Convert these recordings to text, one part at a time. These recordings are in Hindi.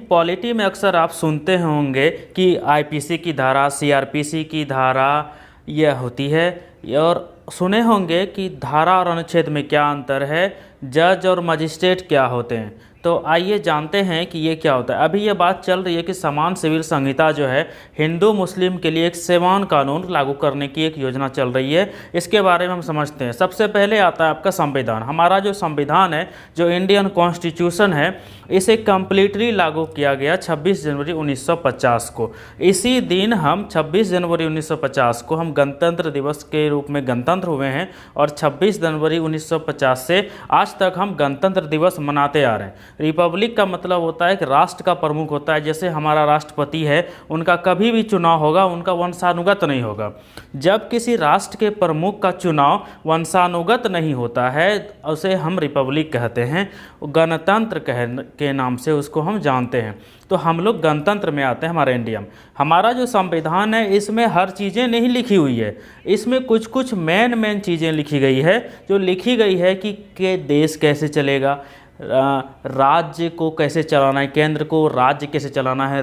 पॉलिटी में अक्सर आप सुनते होंगे कि आईपीसी की धारा, सीआरपीसी की धारा यह होती है, और सुने होंगे कि धारा और अनुच्छेद में क्या अंतर है, जज और मजिस्ट्रेट क्या होते हैं। तो आइए जानते हैं कि ये क्या होता है। अभी ये बात चल रही है कि समान सिविल संहिता जो है हिंदू मुस्लिम के लिए एक समान कानून लागू करने की एक योजना चल रही है। इसके बारे में हम समझते हैं। सबसे पहले आता है आपका संविधान। हमारा जो संविधान है, जो इंडियन कॉन्स्टिट्यूशन है, इसे कम्प्लीटली लागू किया गया 26 जनवरी 1950 को। इसी दिन हम 26 जनवरी 1950 को हम गणतंत्र दिवस के रूप में गणतंत्र हुए हैं, और 26 जनवरी 1950 से आज तक हम गणतंत्र दिवस मनाते आ रहे हैं। रिपब्लिक का मतलब होता है कि राष्ट्र का प्रमुख होता है। जैसे हमारा राष्ट्रपति है, उनका कभी भी चुनाव होगा, उनका वंशानुगत नहीं होगा। जब किसी राष्ट्र के प्रमुख का चुनाव वंशानुगत नहीं होता है, उसे हम रिपब्लिक कहते हैं। गणतंत्र के नाम से उसको हम जानते हैं। तो हम लोग गणतंत्र में आते हैं। हमारे इंडिया में हमारा जो संविधान है, इसमें हर चीज़ें नहीं लिखी हुई है। इसमें कुछ कुछ मेन चीज़ें लिखी गई है। जो लिखी गई है कि देश कैसे चलेगा, राज्य को कैसे चलाना है, केंद्र को राज्य कैसे चलाना है,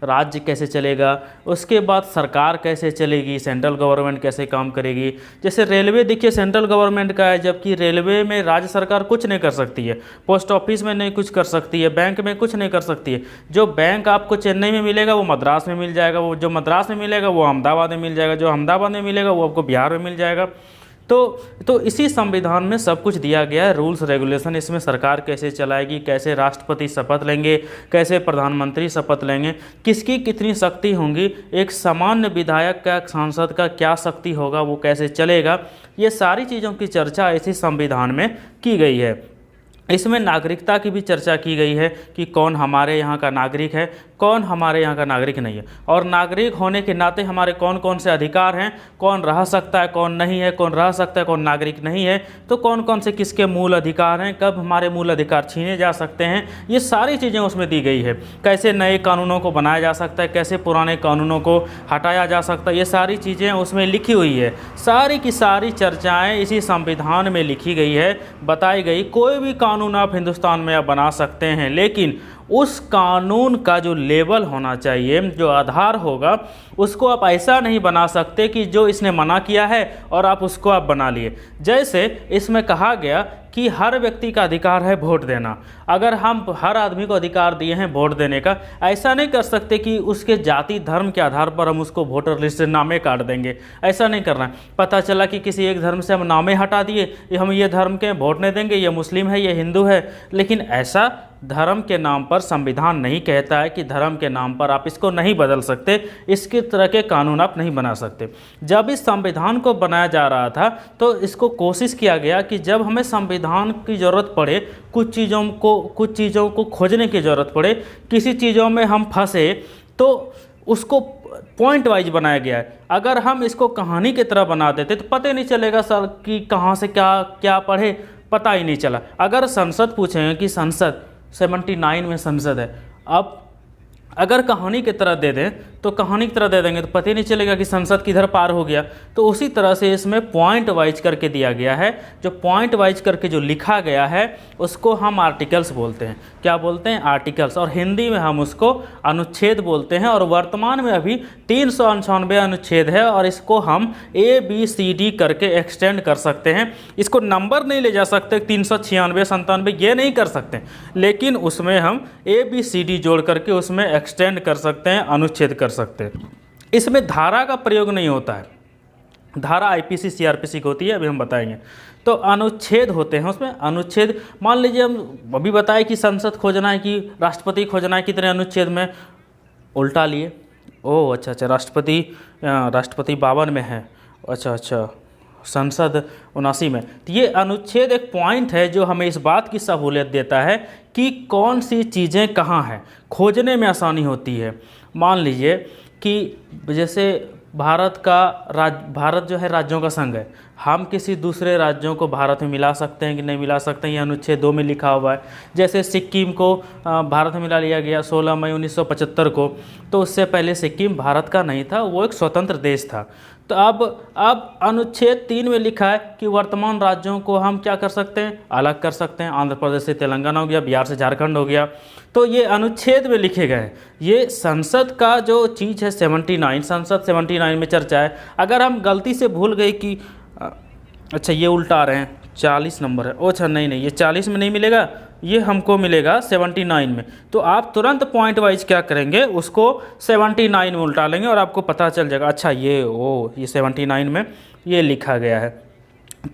राज्य कैसे चलेगा, उसके बाद सरकार कैसे चलेगी, सेंट्रल गवर्नमेंट कैसे काम करेगी। जैसे रेलवे देखिए सेंट्रल गवर्नमेंट का है, जबकि रेलवे में राज्य सरकार कुछ नहीं कर सकती है। पोस्ट ऑफिस में नहीं कुछ कर सकती है, बैंक में कुछ नहीं कर सकती है। जो बैंक आपको चेन्नई में मिलेगा वो मद्रास में मिल जाएगा, वो जो मद्रास में मिलेगा वो अहमदाबाद में मिल जाएगा, जो अहमदाबाद में मिलेगा वो आपको बिहार में मिल जाएगा। तो इसी संविधान में सब कुछ दिया गया है, रूल्स रेगुलेशन। इसमें सरकार कैसे चलाएगी, कैसे राष्ट्रपति शपथ लेंगे, कैसे प्रधानमंत्री शपथ लेंगे, किसकी कितनी शक्ति होंगी, एक सामान्य विधायक का, सांसद का क्या शक्ति होगा, वो कैसे चलेगा, ये सारी चीज़ों की चर्चा इसी संविधान में की गई है। इसमें नागरिकता की भी चर्चा की गई है कि कौन हमारे यहाँ का नागरिक है, कौन हमारे यहाँ का नागरिक नहीं है, और नागरिक होने के नाते हमारे कौन कौन से अधिकार हैं, कौन रह सकता है कौन नहीं है, कौन रह सकता है कौन नागरिक नहीं है, तो कौन कौन से किसके मूल अधिकार हैं, कब हमारे मूल अधिकार छीने जा सकते हैं, ये सारी चीज़ें उसमें दी गई है। कैसे नए कानूनों को बनाया जा सकता है, कैसे पुराने कानूनों को हटाया जा सकता है, ये सारी चीज़ें उसमें लिखी हुई है। सारी की सारी चर्चाएँ इसी संविधान में लिखी गई है, बताई गई। कोई भी कानून आप हिंदुस्तान में आप बना सकते हैं, लेकिन उस कानून का जो लेवल होना चाहिए, जो आधार होगा, उसको आप ऐसा नहीं बना सकते कि जो इसने मना किया है और आप उसको आप बना लिए। जैसे इसमें कहा गया कि हर व्यक्ति का अधिकार है वोट देना। अगर हम हर आदमी को अधिकार दिए हैं वोट देने का, ऐसा नहीं कर सकते कि उसके जाति धर्म के आधार पर हम उसको वोटर लिस्ट से नामे काट देंगे। ऐसा नहीं करना है। पता चला कि किसी एक धर्म से हम नामे हटा दिए, हम ये धर्म के वोट नहीं देंगे, ये मुस्लिम है, ये हिंदू है, लेकिन ऐसा धर्म के नाम पर संविधान नहीं कहता है कि धर्म के नाम पर आप इसको नहीं बदल सकते। इसके तरह के कानून आप नहीं बना सकते। जब इस संविधान को बनाया जा रहा था तो इसको कोशिश किया गया कि जब हमें संविधान की ज़रूरत पड़े, कुछ चीज़ों को खोजने की ज़रूरत पड़े, किसी चीज़ों में हम फंसे, तो उसको पॉइंट वाइज बनाया गया है। अगर हम इसको कहानी की तरह बना देते तो पता ही नहीं चलेगा सर कि कहाँ से क्या पढ़े, पता ही नहीं चला। अगर संसद पूछेंगे कि संसद 79 में संसद है, अब अगर कहानी की तरह दे दें तो कहानी की तरह दे देंगे तो पता ही नहीं चलेगा कि संसद किधर पार हो गया। तो उसी तरह से इसमें पॉइंट वाइज करके दिया गया है। जो पॉइंट वाइज करके जो लिखा गया है उसको हम आर्टिकल्स बोलते हैं। क्या बोलते हैं? आर्टिकल्स। और हिंदी में हम उसको अनुच्छेद बोलते हैं। और वर्तमान में अभी 398 अनुच्छेद है, और इसको हम ABCD करके एक्सटेंड कर सकते हैं। इसको नंबर नहीं ले जा सकते 396 97 ये नहीं कर सकते, लेकिन उसमें हम ABCD जोड़ करके उसमें एक्सटेंड कर सकते हैं, अनुच्छेद कर सकते हैं। इसमें धारा का प्रयोग नहीं होता है। धारा IPC CRPC की होती है, अभी हम बताएंगे। तो अनुच्छेद होते हैं उसमें। अनुच्छेद मान लीजिए हम अभी बताए कि संसद खोजना है कि राष्ट्रपति खोजना है, कितने अनुच्छेद में, उल्टा लिए। ओह अच्छा, राष्ट्रपति 52 में है, अच्छा, संसद 79 में। तो ये अनुच्छेद एक पॉइंट है जो हमें इस बात की सहूलियत देता है कि कौन सी चीज़ें कहाँ हैं, खोजने में आसानी होती है। मान लीजिए कि जैसे भारत जो है राज्यों का संघ है, हम किसी दूसरे राज्यों को भारत में मिला सकते हैं कि नहीं मिला सकते हैं, ये अनुच्छेद 2 में लिखा हुआ है। जैसे सिक्किम को भारत में मिला लिया गया 16 मई 1975 को, तो उससे पहले सिक्किम भारत का नहीं था, वो एक स्वतंत्र देश था। तो अब अनुच्छेद 3 में लिखा है कि वर्तमान राज्यों को हम क्या कर सकते हैं, अलग कर सकते हैं। आंध्र प्रदेश से तेलंगाना हो गया, बिहार से झारखंड हो गया। तो ये अनुच्छेद में लिखे गए हैं। ये संसद का जो चीज़ है 79, संसद 79 में चर्चा है। अगर हम गलती से भूल गए कि अच्छा ये उल्टा आ रहे हैं, 40 नंबर है, अच्छा नहीं ये 40 में नहीं मिलेगा, ये हमको मिलेगा 79 में। तो आप तुरंत पॉइंट वाइज क्या करेंगे, उसको 79 में उल्टा लेंगे और आपको पता चल जाएगा अच्छा ये 79 में ये लिखा गया है।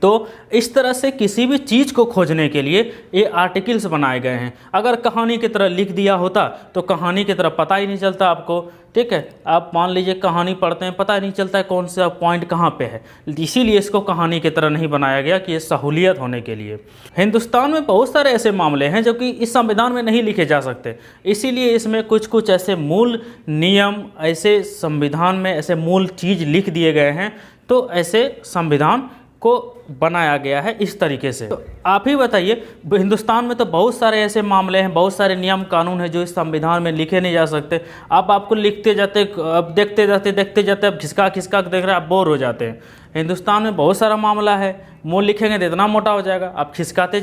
तो इस तरह से किसी भी चीज़ को खोजने के लिए ये आर्टिकल्स बनाए गए हैं। अगर कहानी की तरह लिख दिया होता तो कहानी की तरह पता ही नहीं चलता आपको, ठीक है। आप मान लीजिए कहानी पढ़ते हैं, पता नहीं चलता है कौन सा पॉइंट कहाँ पे है, इसीलिए इसको कहानी की तरह नहीं बनाया गया कि ये सहूलियत होने के लिए। हिंदुस्तान में बहुत सारे ऐसे मामले हैं जो कि इस संविधान में नहीं लिखे जा सकते, इसीलिए इसमें कुछ ऐसे मूल नियम, ऐसे संविधान में ऐसे मूल चीज़ लिख दिए गए हैं। तो ऐसे संविधान को बनाया गया है इस तरीके से। तो आप ही बताइए, हिंदुस्तान में तो बहुत सारे ऐसे मामले हैं, बहुत सारे नियम कानून हैं जो इस संविधान में लिखे नहीं जा सकते। आप आपको लिखते जाते, अब देखते जाते अब खिसका देख रहे हैं, आप बोर हो जाते हैं। हिंदुस्तान में बहुत सारा मामला है, मूल लिखेंगे तो इतना मोटा हो जाएगा, आप खिसकाते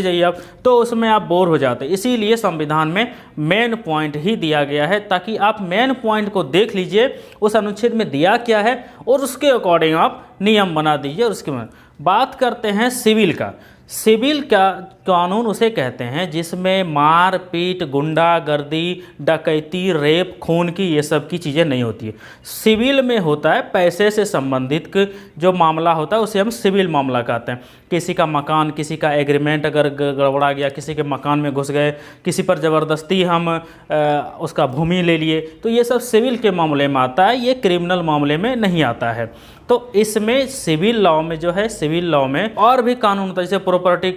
जाइए आप, तो उसमें आप बोर हो जाते हैं। इसीलिए संविधान में मेन पॉइंट ही दिया गया है, ताकि आप मेन पॉइंट को देख लीजिए, उस अनुच्छेद में दिया क्या है और उसके अकॉर्डिंग आप नियम बना दीजिए। और उसके बाद बात करते हैं सिविल का। सिविल का कानून उसे कहते हैं जिसमें मार पीट, गुंडागर्दी, डकैती, रेप, खून की ये सब की चीज़ें नहीं होती है। सिविल में होता है पैसे से संबंधित जो मामला होता है उसे हम सिविल मामला कहते हैं। किसी का मकान, किसी का एग्रीमेंट अगर गड़बड़ा गया, किसी के मकान में घुस गए, किसी पर ज़बरदस्ती हम उसका भूमि ले लिए, तो ये सब सिविल के मामले में आता है, ये क्रिमिनल मामले में नहीं आता है। तो इसमें सिविल लॉ में जो है, सिविल लॉ में और भी कानून होता है, जैसे प्रॉपर्टी,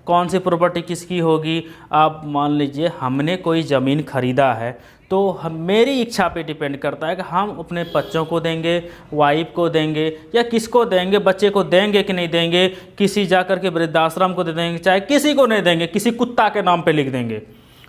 कौन सी प्रॉपर्टी किसकी होगी। आप मान लीजिए हमने कोई ज़मीन खरीदा है, तो मेरी इच्छा पे डिपेंड करता है कि हम अपने बच्चों को देंगे, वाइफ को देंगे, या किसको देंगे, बच्चे को देंगे कि नहीं देंगे, किसी जाकर के वृद्धाश्रम को दे देंगे, चाहे किसी को नहीं देंगे, किसी कुत्ता के नाम पे लिख देंगे।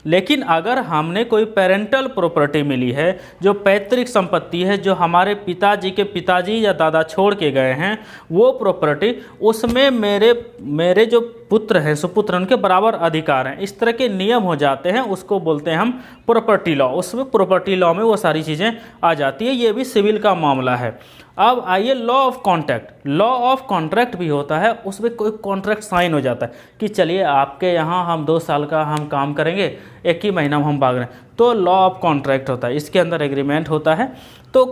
लेकिन अगर हमने कोई पेरेंटल प्रॉपर्टी मिली है, जो पैतृक संपत्ति है, जो हमारे पिताजी के पिताजी या दादा छोड़ के गए हैं, वो प्रॉपर्टी, उसमें मेरे जो पुत्र हैं, सुपुत्र, उनके बराबर अधिकार हैं, इस तरह के नियम हो जाते हैं, उसको बोलते हैं हम प्रॉपर्टी लॉ। उसमें प्रॉपर्टी लॉ में वो सारी चीज़ें आ जाती है। ये भी सिविल का मामला है। अब आइए law of contract. Law of contract भी होता है, उसमें कोई कॉन्ट्रैक्ट साइन हो जाता है कि चलिए आपके यहाँ हम 2 साल का हम काम करेंगे, 1 ही महीना में हम भाग रहे हैं, तो लॉ ऑफ कॉन्ट्रैक्ट होता है। इसके अंदर एग्रीमेंट होता है, तो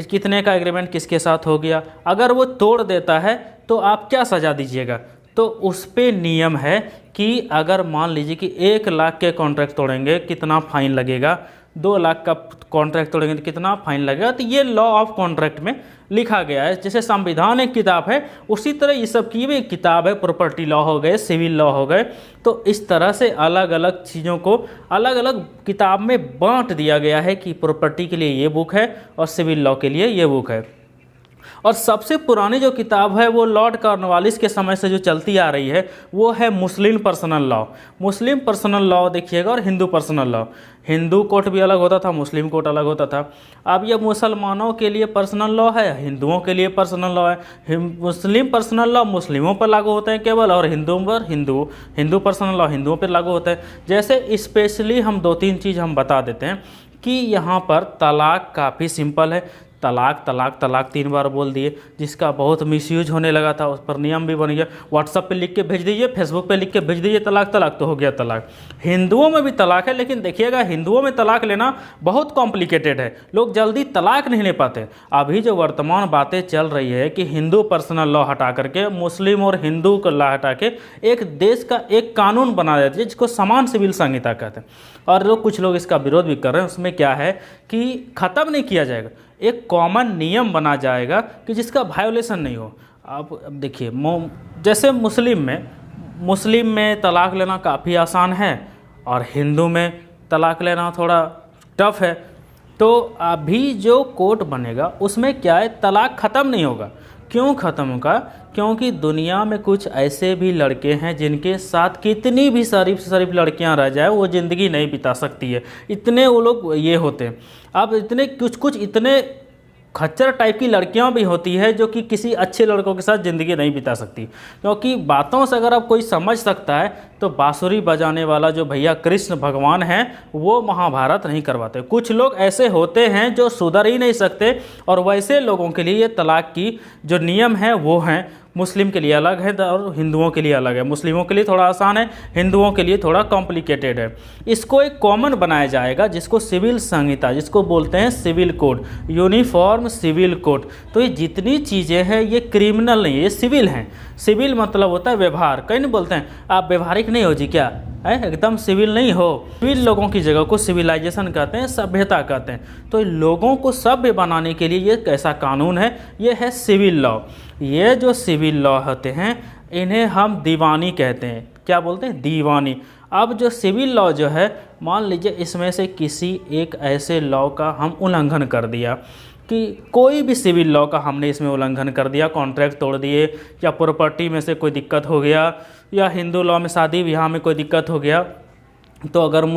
कितने का एग्रीमेंट किसके साथ हो गया, अगर वो तोड़ देता है तो आप क्या सज़ा दीजिएगा। तो उस पे नियम है कि अगर मान लीजिए कि 1 लाख के कॉन्ट्रैक्ट तोड़ेंगे कितना फाइन लगेगा, 2 लाख का कॉन्ट्रैक्ट तोड़ेंगे तो कितना फाइन लगेगा। तो ये लॉ ऑफ कॉन्ट्रैक्ट में लिखा गया है। जैसे संविधान एक किताब है, उसी तरह ये सब की भी एक किताब है। प्रॉपर्टी लॉ हो गए, सिविल लॉ हो गए, तो इस तरह से अलग अलग चीज़ों को अलग अलग किताब में बांट दिया गया है कि प्रॉपर्टी के लिए ये बुक है और सिविल लॉ के लिए ये बुक है। और सबसे पुरानी जो किताब है वो लॉर्ड कॉर्नवालिस के समय से जो चलती आ रही है वो है मुस्लिम पर्सनल लॉ। मुस्लिम पर्सनल लॉ देखिएगा, और Hindu personal law. Hindu court भी अलग होता था, मुस्लिम कोर्ट अलग होता था। अब ये मुसलमानों के लिए पर्सनल लॉ है, हिंदुओं के लिए पर्सनल लॉ है। मुस्लिम पर्सनल लॉ मुस्लिमों पर लागू होते हैं केवल, और हिंदुओं पर हिंदू पर्सनल लॉ हिंदुओं पर लागू होता है। जैसे स्पेशली हम 2-3 चीज़ हम बता देते हैं कि यहाँ पर तलाक काफ़ी सिंपल है। तलाक 3 बार बोल दिए, जिसका बहुत मिसयूज होने लगा था, उस पर नियम भी बन गया। व्हाट्सएप पे लिख के भेज दीजिए, फेसबुक पे लिख के भेज दीजिए तलाक तो हो गया तलाक। हिंदुओं में भी तलाक है, लेकिन देखिएगा हिंदुओं में तलाक लेना बहुत कॉम्प्लिकेटेड है, लोग जल्दी तलाक नहीं ले पाते। अभी जो वर्तमान बातें चल रही है कि हिंदू पर्सनल लॉ हटा करके मुस्लिम और हिंदू का लॉ हटा के एक देश का एक कानून बना देते हैं, जिसको समान सिविल संहिता कहते हैं। और लोग कुछ लोग इसका विरोध भी कर रहे हैं। उसमें क्या है कि ख़त्म नहीं किया जाएगा, एक कॉमन नियम बना जाएगा कि जिसका वायोलेशन नहीं हो। आप अब देखिए, जैसे मुस्लिम में तलाक लेना काफ़ी आसान है और हिंदू में तलाक लेना थोड़ा टफ है। तो अभी जो कोर्ट बनेगा उसमें क्या है, तलाक ख़त्म नहीं होगा। क्यों ख़त्म होगा? क्योंकि दुनिया में कुछ ऐसे भी लड़के हैं जिनके साथ कितनी भी शरीफ लड़कियां रह जाए वो ज़िंदगी नहीं बिता सकती है, इतने वो लोग ये होते हैं। अब इतने कुछ इतने खच्चर टाइप की लड़कियां भी होती है जो कि किसी अच्छे लड़कों के साथ ज़िंदगी नहीं बिता सकती, क्योंकि बातों से अगर आप कोई समझ सकता है तो बांसुरी बजाने वाला जो भैया कृष्ण भगवान हैं वो महाभारत नहीं करवाते। कुछ लोग ऐसे होते हैं जो सुधर ही नहीं सकते, और वैसे लोगों के लिए ये तलाक की जो नियम है वो हैं, मुस्लिम के लिए अलग है और हिंदुओं के लिए अलग है। मुस्लिमों के लिए थोड़ा आसान है, हिंदुओं के लिए थोड़ा कॉम्प्लिकेटेड है। इसको एक कॉमन बनाया जाएगा जिसको सिविल संहिता, जिसको बोलते हैं civil code, uniform civil code. तो ये जितनी चीज़ें हैं ये क्रिमिनल नहीं है, ये सिविल हैं। सिविल मतलब होता है व्यवहार। कहीं नहीं बोलते हैं आप व्यवहारिक नहीं हो जी क्या है, एकदम सिविल नहीं हो। सिविल लोगों की जगह को सिविलाइजेशन कहते हैं, सभ्यता कहते हैं। तो लोगों को सभ्य बनाने के लिए ये कैसा कानून है, ये है सिविल लॉ। ये जो सिविल लॉ होते हैं इन्हें हम दीवानी कहते हैं। क्या बोलते हैं, दीवानी। अब जो सिविल लॉ जो है, मान लीजिए इसमें से किसी एक ऐसे लॉ का हम उल्लंघन कर दिया, कि कोई भी सिविल लॉ का हमने इसमें उल्लंघन कर दिया, कॉन्ट्रैक्ट तोड़ दिए, या प्रॉपर्टी में से कोई दिक्कत हो गया, या हिंदू लॉ में शादी ब्याह में कोई दिक्कत हो गया, तो अगर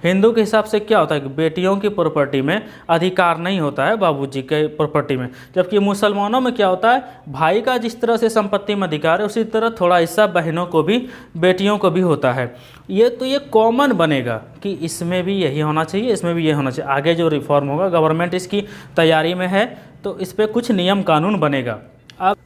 हिंदू के हिसाब से क्या होता है कि बेटियों की प्रॉपर्टी में अधिकार नहीं होता है बाबूजी के प्रॉपर्टी में, जबकि मुसलमानों में क्या होता है, भाई का जिस तरह से संपत्ति में अधिकार है उसी तरह थोड़ा हिस्सा बहनों को भी, बेटियों को भी होता है। ये कॉमन बनेगा कि इसमें भी यही होना चाहिए, इसमें भी यही होना चाहिए। आगे जो रिफॉर्म होगा, गवर्नमेंट इसकी तैयारी में है, तो इस पर कुछ नियम कानून बनेगा।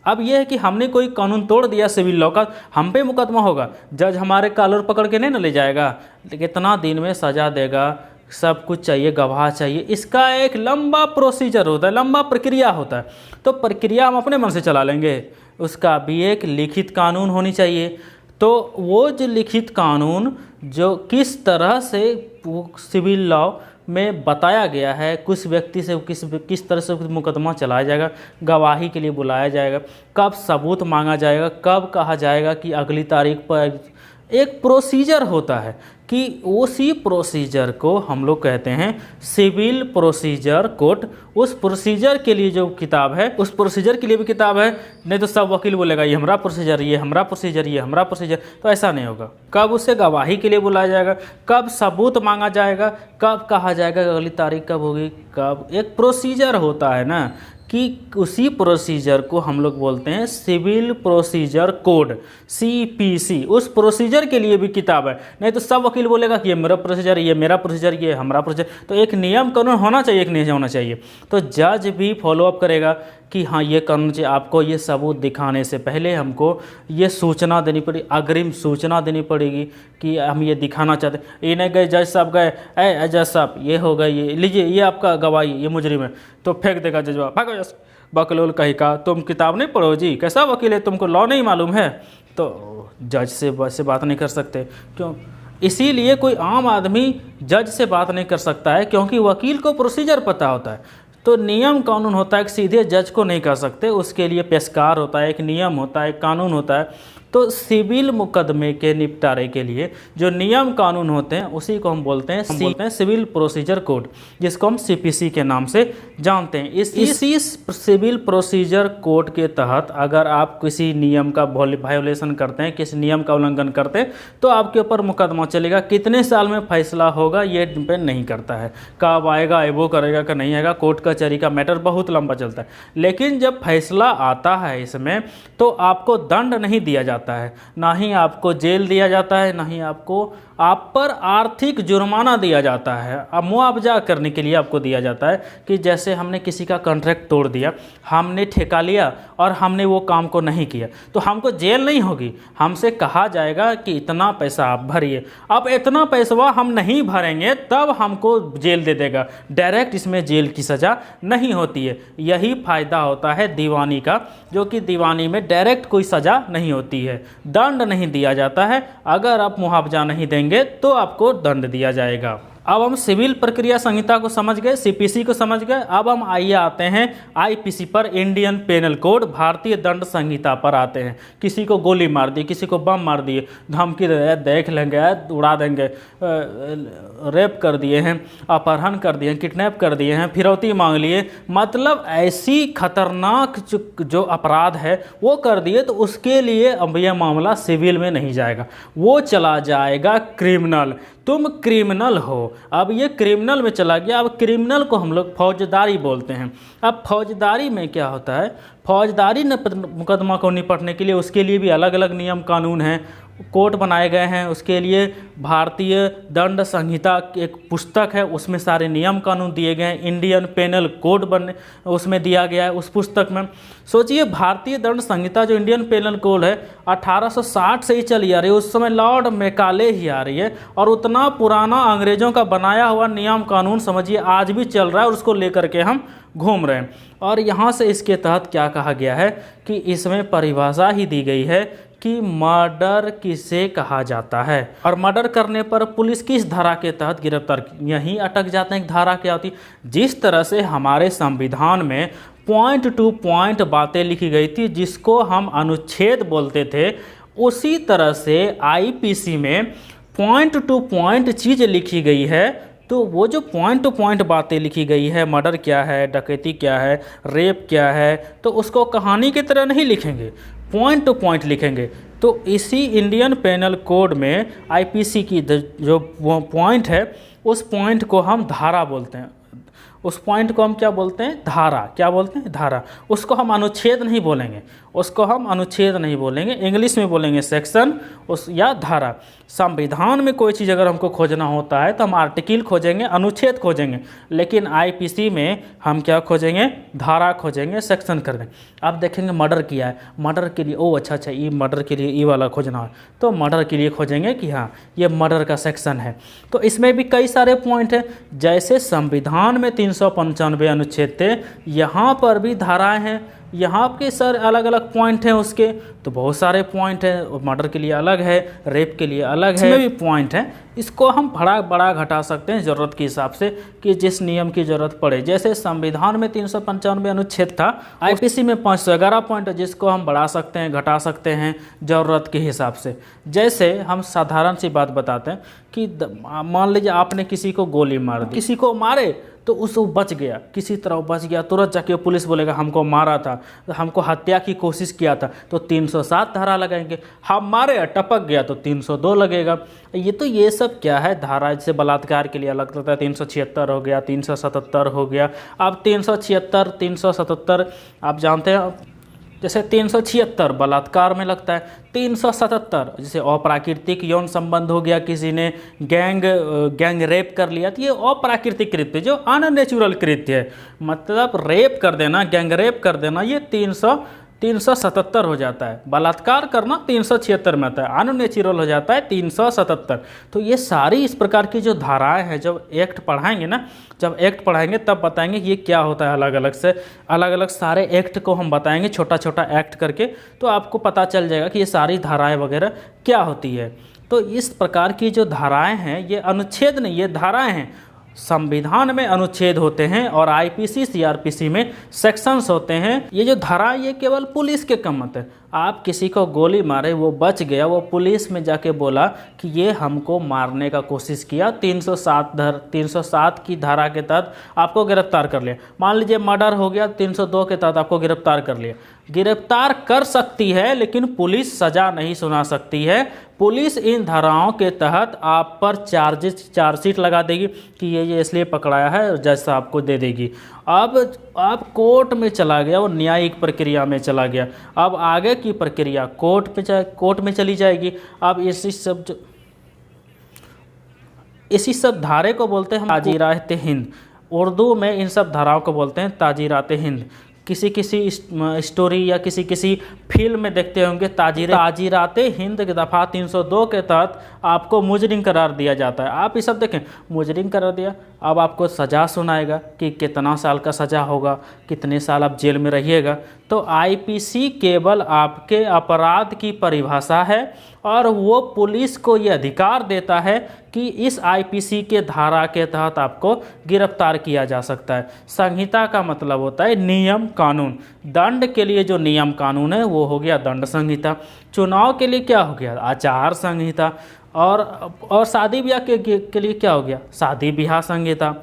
अब यह है कि हमने कोई कानून तोड़ दिया सिविल लॉ का, हम पे मुकदमा होगा, जज हमारे कॉलर पकड़ के नहीं ना ले जाएगा, कितना दिन में सजा देगा, सब कुछ चाहिए, गवाह चाहिए, इसका एक लंबा प्रोसीजर होता है, लंबा प्रक्रिया होता है। तो प्रक्रिया हम अपने मन से चला लेंगे, उसका भी एक लिखित कानून होनी चाहिए। तो वो जो लिखित कानून जो किस तरह से सिविल लॉ में बताया गया है, कुछ व्यक्ति से किस तरह से मुकदमा चलाया जाएगा, गवाही के लिए बुलाया जाएगा, कब सबूत मांगा जाएगा, कब कहा जाएगा कि अगली तारीख पर, एक प्रोसीजर होता है कि उसी प्रोसीजर को हम लोग कहते हैं सिविल प्रोसीजर कोड। उस प्रोसीजर के लिए जो किताब है, उस प्रोसीजर के लिए भी किताब है, नहीं तो सब वकील बोलेगा ये हमारा प्रोसीजर, ये हमारा प्रोसीजर, ये हमारा प्रोसीजर, तो ऐसा नहीं होगा। कब उसे गवाही के लिए बुलाया जाएगा, कब सबूत मांगा जाएगा, कब कहा जाएगा अगली तारीख कब होगी, कब, एक प्रोसीजर होता है ना, कि उसी प्रोसीजर को हम लोग बोलते हैं सिविल प्रोसीजर कोड, CPC। उस प्रोसीजर के लिए भी किताब है, नहीं तो सब वकील बोलेगा कि ये मेरा प्रोसीजर, ये मेरा प्रोसीजर, ये हमारा प्रोसीजर। तो एक नियम कानून होना चाहिए, एक नहीं होना चाहिए। तो जज भी फॉलोअप करेगा कि हाँ ये कानून चाहिए। आपको ये सबूत दिखाने से पहले हमको ये सूचना देनी पड़ेगी, अग्रिम सूचना देनी पड़ेगी कि हम ये दिखाना चाहते हैं। ये नहीं गए जज साहब गए, ए जज साहब ये हो गए, ये लीजिए, ये आपका गवाही, ये मुजरिम है, तो फेंक देगा जज, भागो जज, बकलोल कहीं का, तुम किताब नहीं पढ़ो जी, कैसा वकील है, तुमको लॉ नहीं मालूम है। तो जज से बात नहीं कर सकते, क्यों? इसीलिए कोई आम आदमी जज से बात नहीं कर सकता है, क्योंकि वकील को प्रोसीजर पता होता है। तो नियम कानून होता है कि सीधे जज को नहीं कर सकते, उसके लिए पेशकार होता है, एक नियम होता है, एक कानून होता है। तो सिविल मुकदमे के निपटारे के लिए जो नियम कानून होते हैं उसी को हम बोलते हैं सिविल प्रोसीजर कोड, जिसको हम CPC के नाम से जानते हैं। इसी सिविल प्रोसीजर कोड के तहत अगर आप किसी नियम का वायोलेशन करते हैं, किसी नियम का उल्लंघन करते हैं, तो आपके ऊपर मुकदमा चलेगा। कितने साल में फैसला होगा ये डिपेंड नहीं करता है, कब आएगा, एवो करेगा कि नहीं आएगा, कोर्ट कचहरी का मैटर बहुत लंबा चलता है। लेकिन जब फैसला आता है इसमें, तो आपको दंड नहीं दिया जाता है, ना ही आपको जेल दिया जाता है, ना ही आप पर आर्थिक जुर्माना दिया जाता है। अब मुआवजा करने के लिए आपको दिया जाता है कि जैसे हमने किसी का कॉन्ट्रैक्ट तोड़ दिया, हमने ठेका लिया और हमने वो काम को नहीं किया, तो हमको जेल नहीं होगी, हमसे कहा जाएगा कि इतना पैसा आप भरिए। अब इतना पैसा हम नहीं भरेंगे तब हमको जेल दे देगा, डायरेक्ट इसमें जेल की सज़ा नहीं होती है। यही फ़ायदा होता है दीवानी का, जो कि दीवानी में डायरेक्ट कोई सज़ा नहीं होती है, दंड नहीं दिया जाता है। अगर आप मुआवजा नहीं देंगे तो आपको दंड दिया जाएगा। अब हम सिविल प्रक्रिया संहिता को समझ गए, CPC को समझ गए। अब हम आइए आते हैं IPC पर, इंडियन पेनल कोड, भारतीय दंड संहिता पर आते हैं। किसी को गोली मार दी, किसी को बम मार दिए, धमकी दे, देख लेंगे, उड़ा देंगे, रेप कर दिए हैं, अपहरण कर दिए हैं, किडनैप कर दिए हैं, फिरौती मांग लिए, मतलब ऐसी खतरनाक जो अपराध है वो कर दिए, तो उसके लिए अब यह मामला सिविल में नहीं जाएगा, वो चला जाएगा क्रिमिनल। तुम क्रिमिनल हो। अब ये क्रिमिनल में चला गया। अब क्रिमिनल को हम लोग फौजदारी बोलते हैं। अब फौजदारी में क्या होता है, फौजदारी मुकदमा को निपटने के लिए उसके लिए भी अलग अलग नियम कानून हैं, कोर्ट बनाए गए हैं। उसके लिए भारतीय दंड संहिता एक पुस्तक है, उसमें सारे नियम कानून दिए गए हैं। इंडियन पेनल कोड बने उसमें दिया गया है उस पुस्तक में। सोचिए, भारतीय दंड संहिता जो इंडियन पेनल कोड है 1860 से ही चली आ रही है, उस समय लॉर्ड मैकाले ही आ रही है, और उतना पुराना अंग्रेजों का बनाया हुआ नियम कानून समझिए आज भी चल रहा है, और उसको लेकर के हम घूम रहे हैं। और यहाँ से इसके तहत क्या कहा गया है कि इसमें परिभाषा ही दी गई है कि मर्डर किसे कहा जाता है, और मर्डर करने पर पुलिस किस धारा के तहत गिरफ्तार। यहीं अटक जाते हैं, धारा क्या होती। जिस तरह से हमारे संविधान में पॉइंट टू पॉइंट बातें लिखी गई थी जिसको हम अनुच्छेद बोलते थे, उसी तरह से आईपीसी में पॉइंट टू पॉइंट चीज़ लिखी गई है। तो वो जो पॉइंट टू पॉइंट बातें लिखी गई है, मर्डर क्या है, डकैती क्या है, रेप क्या है, तो उसको कहानी की तरह नहीं लिखेंगे, पॉइंट टू पॉइंट लिखेंगे। तो इसी इंडियन पेनल कोड में आईपीसी की जो वो पॉइंट है, उस पॉइंट को हम धारा बोलते हैं। उस पॉइंट को हम क्या बोलते हैं, धारा। क्या बोलते हैं, धारा। उसको हम अनुच्छेद नहीं बोलेंगे, उसको हम अनुच्छेद नहीं बोलेंगे, इंग्लिश में बोलेंगे सेक्शन उस या धारा। संविधान में कोई चीज़ अगर हमको खोजना होता है तो हम आर्टिकल खोजेंगे, अनुच्छेद खोजेंगे, लेकिन आईपीसी में हम क्या खोजेंगे, धारा खोजेंगे, सेक्शन कर देंगे। अब देखेंगे मर्डर किया है, मर्डर के लिए ओ अच्छा ये मर्डर के लिए ये वाला खोजना है, तो मर्डर के लिए खोजेंगे कि हाँ ये मर्डर का सेक्शन है। तो इसमें भी कई सारे पॉइंट हैं, जैसे संविधान में 395 अनुच्छेद थे, यहाँ पर भी धाराएँ हैं। यहाँ के सर अलग अलग पॉइंट हैं उसके, तो बहुत सारे पॉइंट हैं। मर्डर के लिए अलग है, रेप के लिए अलग है, इसमें भी पॉइंट है। इसको हम बड़ा घटा सकते हैं ज़रूरत के हिसाब से, कि जिस नियम की ज़रूरत पड़े। जैसे संविधान में 395 अनुच्छेद था, आईपीसी में 511 पॉइंट है, जिसको हम बढ़ा सकते हैं, घटा सकते हैं ज़रूरत के हिसाब से। जैसे हम साधारण सी बात बताते हैं कि मान लीजिए आपने किसी को गोली मार दी, किसी को मारे तो उसको बच गया, किसी तरह बच गया, तुरंत जाके पुलिस बोलेगा हमको मारा था, हमको हत्या की कोशिश किया था, तो 307 धारा लगाएंगे। हम मारे टपक गया तो 302 लगेगा। ये सब क्या है, धारा। जैसे बलात्कार के लिए अलग लगता है, 376 हो गया, 377 हो गया। अब 376 377 आप जानते हैं, जैसे 376 बलात्कार में लगता है, 377 जैसे अप्राकृतिक यौन संबंध हो गया, किसी ने गैंग रेप कर लिया, तो ये अप्राकृतिक कृत्य जो अननेचुरल कृत्य है, मतलब रेप कर देना, गैंग रेप कर देना, ये 377 हो जाता है। बलात्कार करना 376 में आता है, अननेचुरल हो जाता है 377। तो ये सारी इस प्रकार की जो धाराएं हैं, जब एक्ट पढ़ाएंगे ना, जब एक्ट पढ़ाएंगे तब बताएंगे ये क्या होता है। अलग अलग से अलग अलग सारे एक्ट को हम बताएंगे, छोटा छोटा एक्ट करके, तो आपको पता चल जाएगा कि ये सारी धाराएं वगैरह क्या होती है। तो इस प्रकार की जो धाराएं हैं, ये अनुच्छेद नहीं, ये धाराएं हैं। संविधान में अनुच्छेद होते हैं और आईपीसी सीआरपीसी में सेक्शंस होते हैं। ये जो धारा, ये केवल पुलिस के काम आते हैं। आप किसी को गोली मारे, वो बच गया, वो पुलिस में जाके बोला कि ये हमको मारने का कोशिश किया, 307 की धारा के तहत आपको गिरफ्तार कर लिया। मान लीजिए मर्डर हो गया, 302 के तहत आपको गिरफ्तार कर लिया। गिरफ्तार कर सकती है, लेकिन पुलिस सज़ा नहीं सुना सकती है। पुलिस इन धाराओं के तहत आप पर चार्जशीट लगा देगी कि ये इसलिए पकड़ाया है, जैसा आपको दे देगी। अब आप कोर्ट में चला गया, वो न्यायिक प्रक्रिया में चला गया। अब आगे की प्रक्रिया कोर्ट में चली जाएगी। अब इसी सब धारे को बोलते हैं ताजीरात हिंद। उर्दू में इन सब धाराओं को बोलते हैं ताजीरात हिंद। किसी स्टोरी या किसी फिल्म में देखते होंगे ताजीरात हिंद की दफ़ा 302 के तहत आपको मुजरिम करार दिया जाता है। आप ये सब देखें, मुजरिम करार दिया, अब आपको सज़ा सुनाएगा कि कितना साल का सज़ा होगा, कितने साल आप जेल में रहिएगा। तो आईपीसी केवल आपके अपराध की परिभाषा है, और वो पुलिस को ये अधिकार देता है कि इस आईपीसी के धारा के तहत आपको गिरफ्तार किया जा सकता है। संहिता का मतलब होता है नियम कानून। दंड के लिए जो नियम कानून है वो हो गया दंड संहिता। चुनाव के लिए क्या हो गया, आचार संहिता। और शादी ब्याह के लिए क्या हो गया, शादी ब्याह संहिता।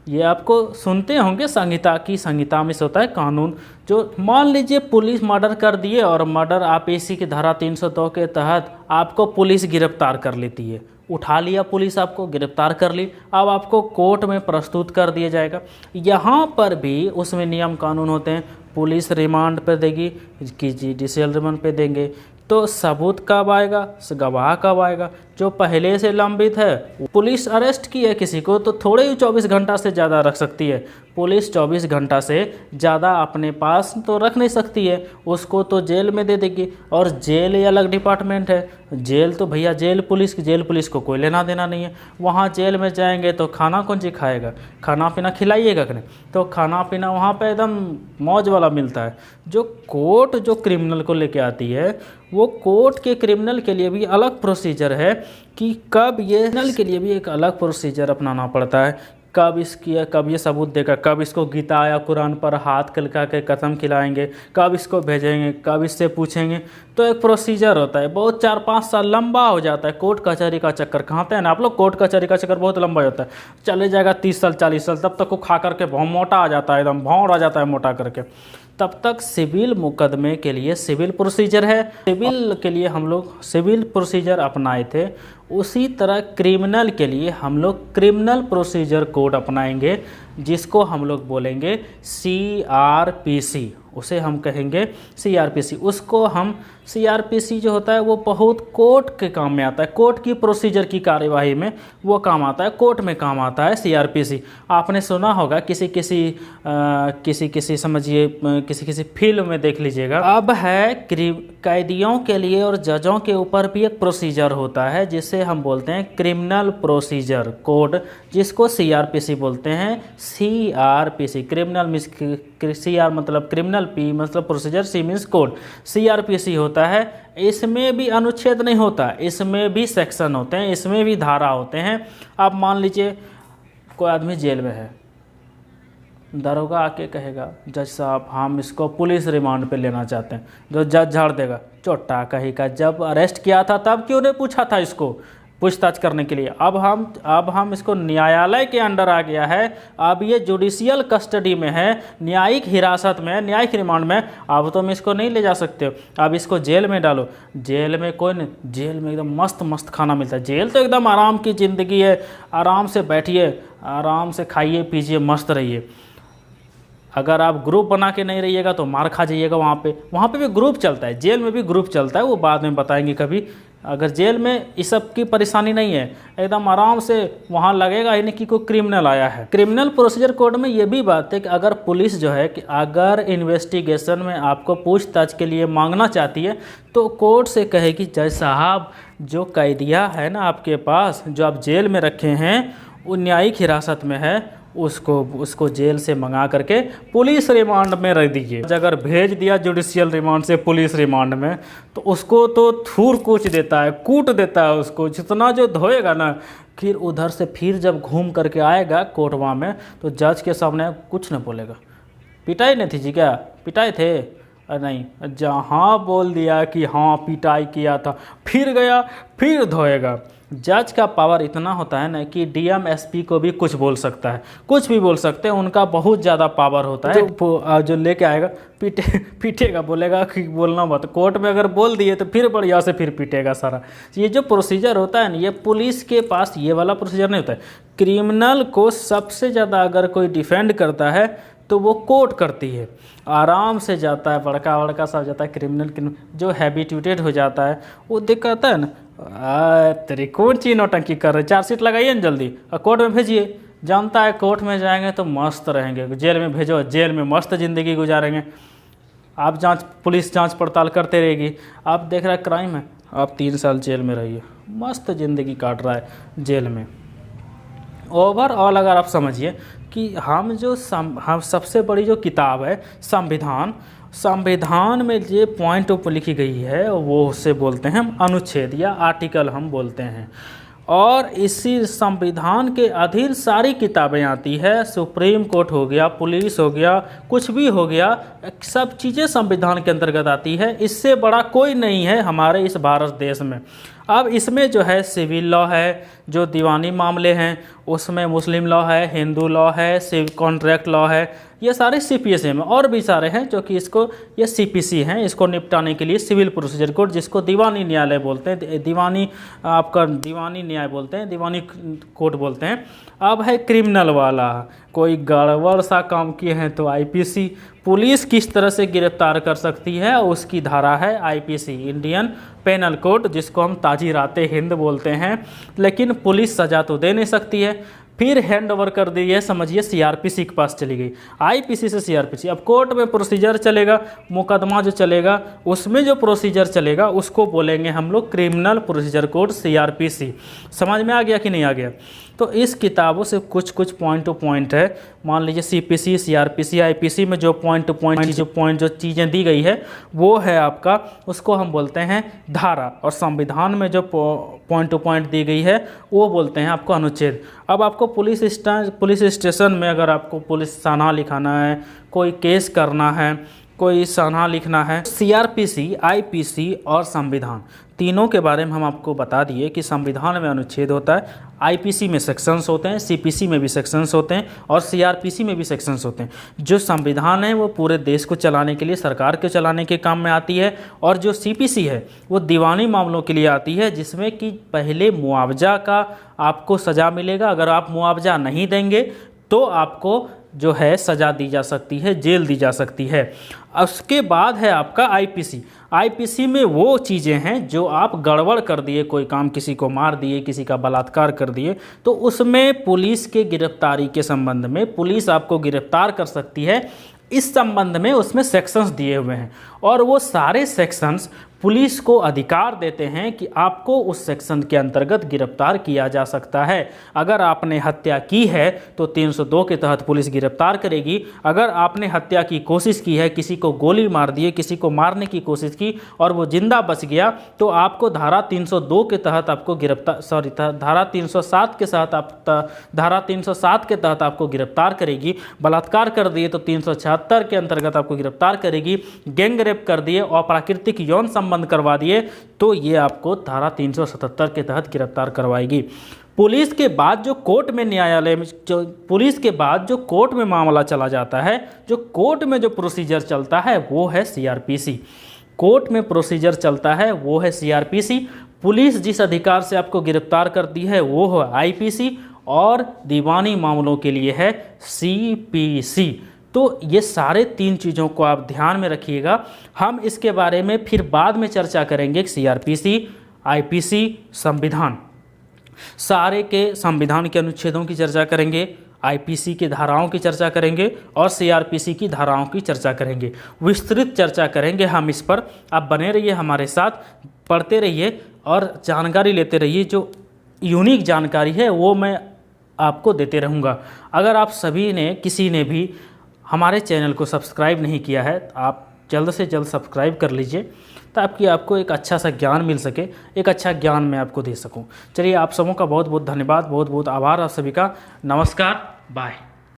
ये आपको सुनते होंगे संहिता की, संहिता में से होता है कानून। जो मान लीजिए पुलिस मर्डर कर दिए और मर्डर आईपीसी की धारा 302 के तहत आपको पुलिस गिरफ्तार कर लेती है, उठा लिया पुलिस, आपको गिरफ्तार कर ली, अब आपको कोर्ट में प्रस्तुत कर दिया जाएगा। यहाँ पर भी उसमें नियम कानून होते हैं। पुलिस रिमांड पर देगी कि जुडिशियल रिमांड पे देंगे, तो सबूत कब आएगा, गवाह कब आएगा। जो पहले से लंबित है, पुलिस अरेस्ट की है किसी को तो थोड़े ही 24 घंटा से ज़्यादा रख सकती है। पुलिस 24 घंटा से ज़्यादा अपने पास तो रख नहीं सकती है, उसको तो जेल में दे देगी। और जेल ये अलग डिपार्टमेंट है। जेल तो भैया जेल पुलिस को कोई लेना देना नहीं है। वहाँ जेल में जाएंगे तो खाना कौन सी खाएगा, खाना पीना खिलाइएगा कि नहीं, तो खाना पीना वहाँ पे एकदम मौज वाला मिलता है। जो कोर्ट जो क्रिमिनल को लेके आती है, वो कोर्ट के क्रिमिनल के लिए भी अलग प्रोसीजर है कि कब ये क्रिमिनल के लिए भी एक अलग प्रोसीजर अपनाना पड़ता है। कब ये सबूत देगा, कब इसको गीता या कुरान पर हाथ कलका के कसम खिलाएंगे, कब इसको भेजेंगे, कब इससे पूछेंगे, तो एक प्रोसीजर होता है। बहुत 4-5 साल लंबा हो जाता है। कोर्ट कचहरी का चक्कर कहाँते हैं ना आप लोग, कोर्ट कचहरी का चक्कर बहुत लंबा होता है, चले जाएगा 30 साल 40 साल, तब तक वो खा करके मोटा आ जाता है, एकदम भौंड आ जाता है मोटा करके। तब तक सिविल मुकदमे के लिए सिविल प्रोसीजर है, सिविल के लिए हम लोग सिविल प्रोसीजर अपनाए थे। उसी तरह क्रिमिनल के लिए हम लोग क्रिमिनल प्रोसीजर कोड अपनाएंगे, जिसको हम लोग बोलेंगे CRPC, उसे हम कहेंगे CRPC। उसको हम CRPC जो होता है वो बहुत कोर्ट के काम में आता है, कोर्ट की प्रोसीजर की कार्यवाही में वो काम आता है, कोर्ट में काम आता है CRPC। आपने सुना होगा किसी समझिए किसी फिल्म में देख लीजिएगा। अब है कैदियों के लिए और जजों के ऊपर भी एक प्रोसीजर होता है, जिसे हम बोलते हैं क्रिमिनल प्रोसीजर कोड, जिसको CRPC बोलते हैं। CRPC क्रिमिनल मीन्स CR मतलब क्रिमिनल, P मतलब procedure, C means code. CRPC होता है। इसमें भी अनुच्छेद नहीं होता, इसमें भी सेक्शन होते हैं, इसमें भी धारा होते हैं। आप मान लीजिए कोई आदमी जेल में है, दरोगा आके कहेगा जज साहब हम इसको पुलिस रिमांड पे लेना चाहते हैं, जो जज झाड़ देगा चोटा कहीं का, जब अरेस्ट किया था तब क्यों नहीं पूछा था इसको पूछताछ करने के लिए। अब हम इसको न्यायालय के अंडर आ गया है, अब ये जुडिशियल कस्टडी में है, न्यायिक हिरासत में, न्यायिक रिमांड में। अब तुम इसको नहीं ले जा सकते हो, अब इसको जेल में डालो। जेल में कोई नहीं, जेल में एकदम मस्त मस्त खाना मिलता है। जेल तो एकदम आराम की ज़िंदगी है, आराम से बैठिए, आराम से खाइए पीजिए, मस्त रहिए। अगर आप ग्रुप बना के नहीं रहिएगा तो मार खा जाइएगा। वहाँ पे भी ग्रुप चलता है, जेल में भी ग्रुप चलता है, वो बाद में बताएंगे कभी। अगर जेल में इस सब की परेशानी नहीं है, एकदम आराम से वहाँ लगेगा ही नहीं कि कोई क्रिमिनल आया है। क्रिमिनल प्रोसीजर कोड में ये भी बात है कि अगर पुलिस जो है कि अगर इन्वेस्टिगेशन में आपको पूछताछ के लिए मांगना चाहती है, तो कोर्ट से कहेगी जज साहब जो कैदिया है ना आपके पास, जो आप जेल में रखे हैं, वो न्यायिक हिरासत में है, उसको जेल से मंगा करके पुलिस रिमांड में रख दीजिए। अगर भेज दिया जुडिशियल रिमांड से पुलिस रिमांड में, तो उसको तो थूर कूच देता है, कूट देता है उसको, जितना जो धोएगा ना। फिर उधर से फिर जब घूम करके आएगा कोर्टवा में, तो जज के सामने कुछ नहीं बोलेगा। पिटाई नहीं थी जी, क्या पिटाई थे? नहीं, जहाँ बोल दिया कि हाँ पिटाई किया था, फिर गया फिर धोएगा। जज का पावर इतना होता है ना कि DM SP को भी कुछ बोल सकता है, कुछ भी बोल सकते हैं, उनका बहुत ज़्यादा पावर होता है। जो लेके आएगा पीटेगा, बोलेगा कि बोलना मत। कोर्ट में अगर बोल दिए तो फिर बढ़िया से फिर पीटेगा सारा। ये जो प्रोसीजर होता है ना, ये पुलिस के पास ये वाला प्रोसीजर नहीं होता है। क्रिमिनल को सबसे ज़्यादा अगर कोई डिफेंड करता है तो वो कोर्ट करती है, आराम से जाता है, बड़का सब जाता है। क्रिमिनल जो हैबिट्यूटेड हो जाता है वो दिक्कत है ना, तेरी कौन चीज़ नौटंकी कर रहे, चार्जशीट लगाइए ना जल्दी और कोर्ट में भेजिए। जानता है कोर्ट में जाएंगे तो मस्त रहेंगे, जेल में भेजो, जेल में मस्त ज़िंदगी गुजारेंगे। आप पुलिस जांच पड़ताल करते रहेगी। आप देख रहा है क्राइम है, आप 3 साल जेल में रहिए, मस्त ज़िंदगी काट रहा है जेल में। ओवरऑल अगर आप समझिए कि हम सबसे बड़ी जो किताब है संविधान में जो पॉइंट ऑफ लिखी गई है वो उससे बोलते हैं हम अनुच्छेद या आर्टिकल हम बोलते हैं। और इसी संविधान के अधीन सारी किताबें आती है। सुप्रीम कोर्ट हो गया, पुलिस हो गया, कुछ भी हो गया, सब चीज़ें संविधान के अंतर्गत आती है। इससे बड़ा कोई नहीं है हमारे इस भारत देश में। अब इसमें जो है सिविल लॉ है, जो दीवानी मामले हैं उसमें मुस्लिम लॉ है, हिंदू लॉ है, सिविल कॉन्ट्रैक्ट लॉ है, ये सारे सीपीएसए में, और भी सारे हैं जो कि इसको ये सीपीसी हैं, इसको निपटाने के लिए सिविल प्रोसीजर कोड, जिसको दीवानी न्यायालय बोलते हैं, दीवानी आपका दीवानी न्याय बोलते हैं, दीवानी कोर्ट बोलते हैं। अब है क्रिमिनल वाला, कोई गड़बड़ सा काम किए हैं तो आईपीसी, पुलिस किस तरह से गिरफ्तार कर सकती है उसकी धारा है आईपीसी, इंडियन पेनल कोड, जिसको हम ताजीराते हिंद बोलते हैं। लेकिन पुलिस सज़ा तो दे नहीं सकती है, फिर हैंड ओवर कर दी है, समझिए सीआरपीसी के पास चली गई, आईपीसी से सीआरपीसी। अब कोर्ट में प्रोसीजर चलेगा, मुकदमा जो चलेगा उसमें जो प्रोसीजर चलेगा उसको बोलेंगे हम लोग क्रिमिनल प्रोसीजर कोड सीआरपीसी। समझ में आ गया कि नहीं आ गया? तो इस किताबों से कुछ कुछ पॉइंट टू पॉइंट है, मान लीजिए सीपीसी, सीआरपीसी, आईपीसी में जो पॉइंट टू पॉइंट जो चीज़ें दी गई है वो है आपका, उसको हम बोलते हैं धारा, और संविधान में जो पॉइंट टू पॉइंट दी गई है वो बोलते हैं आपको अनुच्छेद। अब आपको पुलिस स्टेशन में अगर आपको पुलिस थाना लिखाना है, कोई केस करना है, कोई सनहा लिखना है, सीआरपीसी, आईपीसी और संविधान तीनों के बारे में हम आपको बता दिए कि संविधान में अनुच्छेद होता है, आईपीसी में सेक्शंस होते हैं, सीपीसी में भी सेक्शंस होते हैं और सीआरपीसी में भी सेक्शंस होते हैं। जो संविधान है वो पूरे देश को चलाने के लिए, सरकार के चलाने के काम में आती है, और जो सीपीसी है वो दीवानी मामलों के लिए आती है, जिसमें कि पहले मुआवजा का आपको सज़ा मिलेगा, अगर आप मुआवजा नहीं देंगे तो आपको जो है सज़ा दी जा सकती है, जेल दी जा सकती है। उसके बाद है आपका आईपीसी। आईपीसी में वो चीज़ें हैं जो आप गड़बड़ कर दिए, कोई काम, किसी को मार दिए, किसी का बलात्कार कर दिए, तो उसमें पुलिस के गिरफ्तारी के संबंध में पुलिस आपको गिरफ्तार कर सकती है। इस संबंध में उसमें सेक्शंस दिए हुए हैं, और वो सारे सेक्शंस पुलिस को अधिकार देते हैं कि आपको उस सेक्शन के अंतर्गत गिरफ्तार किया जा सकता है। अगर आपने हत्या की है तो 302 के तहत पुलिस गिरफ्तार करेगी। अगर आपने हत्या की कोशिश की है, किसी को गोली मार दी है, किसी को मारने की कोशिश की और वो जिंदा बच गया, तो आपको धारा 302 के तहत आपको धारा 307 के साथ धारा 307 के तहत आपको गिरफ्तार करेगी। बलात्कार कर दिए तो 376 के अंतर्गत आपको गिरफ्तार करेगी। गैंग रेप कर दिए और प्राकृतिक यौन बंद करवा दिए तो ये आपको धारा 377 के तहत गिरफ्तार करवाएगी। पुलिस के बाद जो कोर्ट में न्यायालय में पुलिस के बाद जो कोर्ट में मामला चला जाता है, जो कोर्ट में जो प्रोसीजर चलता है वो है सीआरपीसी। कोर्ट में प्रोसीजर चलता है वो है सीआरपीसी। पुलिस जिस अधिकार से आपको गिरफ्तार करती है वो है आईपीसी, और दीवानी मामलों के लिए है सीपीसी। तो ये सारे तीन चीज़ों को आप ध्यान में रखिएगा। हम इसके बारे में फिर बाद में चर्चा करेंगे। सीआरपीसी, आईपीसी, संविधान, सारे के संविधान के अनुच्छेदों की चर्चा करेंगे, आईपीसी की धाराओं की चर्चा करेंगे और सीआरपीसी की धाराओं की चर्चा करेंगे। विस्तृत चर्चा करेंगे हम इस पर। आप बने रहिए हमारे साथ, पढ़ते रहिए और जानकारी लेते रहिए। जो यूनिक जानकारी है वो मैं आपको देते रहूँगा। अगर आप सभी ने, किसी ने भी हमारे चैनल को सब्सक्राइब नहीं किया है तो आप जल्द से जल्द सब्सक्राइब कर लीजिए, ताकि आपको एक अच्छा सा ज्ञान मिल सके, एक अच्छा ज्ञान मैं आपको दे सकूं। चलिए, आप सबों का बहुत बहुत धन्यवाद, बहुत बहुत आभार आप सभी का। नमस्कार, बाय।